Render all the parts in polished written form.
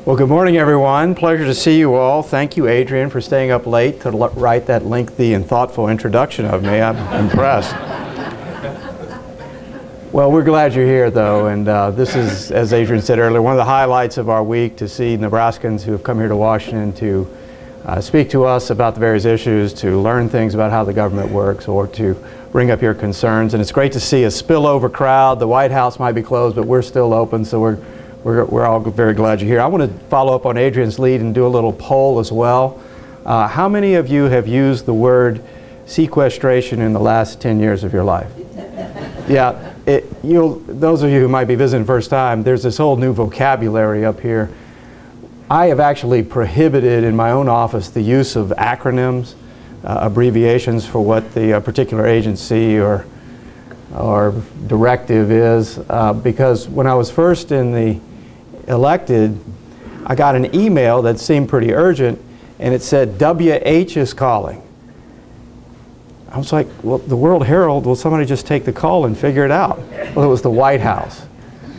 Well, good morning, everyone. Pleasure to see you all. Thank you, Adrian, for staying up late to write that lengthy and thoughtful introduction of me. I'm impressed. Well, we're glad you're here, though, and this is, as Adrian said earlier, one of the highlights of our week to see Nebraskans who have come here to Washington to speak to us about the various issues, to learn things about how the government works, or to bring up your concerns. And it's great to see a spillover crowd. The White House might be closed, but we're still open, so we're all very glad you're here. I want to follow up on Adrian's lead and do a little poll as well. How many of you have used the word sequestration in the last 10 years of your life? Yeah, those of you who might be visiting the first time, there's this whole new vocabulary up here. I have actually prohibited in my own office the use of acronyms, abbreviations for what the particular agency or directive is, because when I was first elected, I got an email that seemed pretty urgent, and it said, WH is calling. I was like, well, the World Herald, will somebody just take the call and figure it out? Well, it was the White House.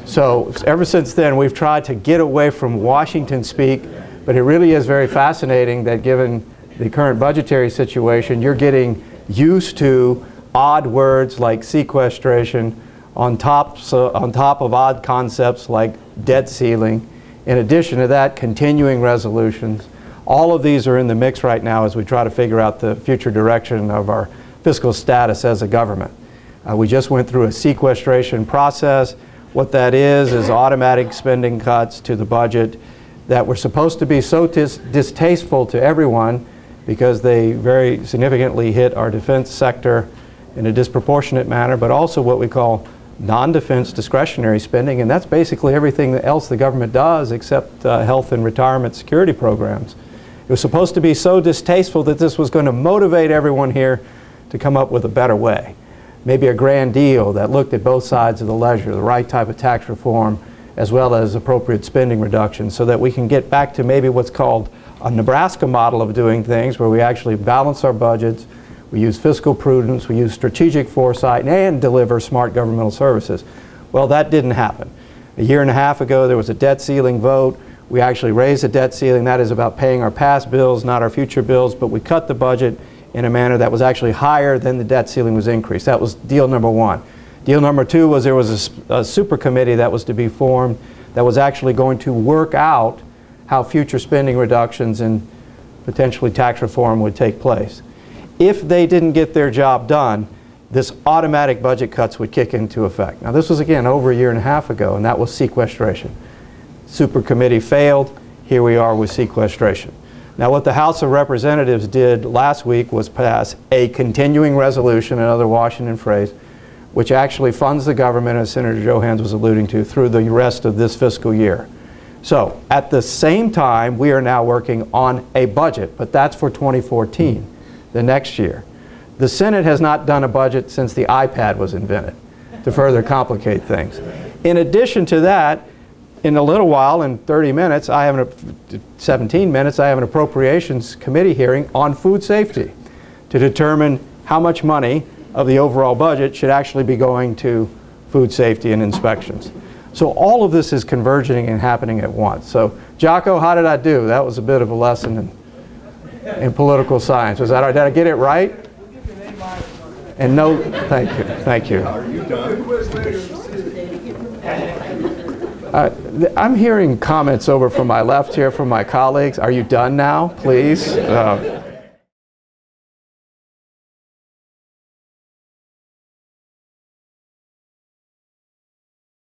So ever since then, we've tried to get away from Washington speak, but it really is very fascinating that given the current budgetary situation, you're getting used to odd words like sequestration on top of odd concepts like debt ceiling. In addition to that, continuing resolutions. All of these are in the mix right now as we try to figure out the future direction of our fiscal status as a government. We just went through a sequestration process. What that is automatic spending cuts to the budget that were supposed to be so distasteful to everyone because they very significantly hit our defense sector in a disproportionate manner, but also what we call non-defense discretionary spending, and that's basically everything else the government does except health and retirement security programs. It was supposed to be so distasteful that this was going to motivate everyone here to come up with a better way. Maybe a grand deal that looked at both sides of the ledger, the right type of tax reform, as well as appropriate spending reductions, so that we can get back to maybe what's called a Nebraska model of doing things, where we actually balance our budgets, we use fiscal prudence, we use strategic foresight, and deliver smart governmental services. Well, that didn't happen. A year and a half ago, there was a debt ceiling vote. We actually raised the debt ceiling. That is about paying our past bills, not our future bills, but we cut the budget in a manner that was actually higher than the debt ceiling was increased. That was deal number one. Deal number two was there was a super committee that was to be formed that was actually going to work out how future spending reductions and potentially tax reform would take place. If they didn't get their job done, this automatic budget cuts would kick into effect. Now, this was, again, over a year and a half ago, and that was sequestration. Super committee failed. Here we are with sequestration. Now, what the House of Representatives did last week was pass a continuing resolution, another Washington phrase, which actually funds the government, as Senator Johans was alluding to, through the rest of this fiscal year. So, at the same time, we are now working on a budget, but that's for 2014, the next year. The Senate has not done a budget since the iPad was invented, to further complicate things. In addition to that, in a little while, in 30 minutes, 17 minutes, I have an Appropriations Committee hearing on food safety to determine how much money of the overall budget should actually be going to food safety and inspections. So all of this is converging and happening at once. So, Jocko, how did I do? That was a bit of a lesson in political science. Was that all right? Did I get it right? And no, thank you, thank you. Are you done? I'm hearing comments over from my left here from my colleagues. Are you done now, please?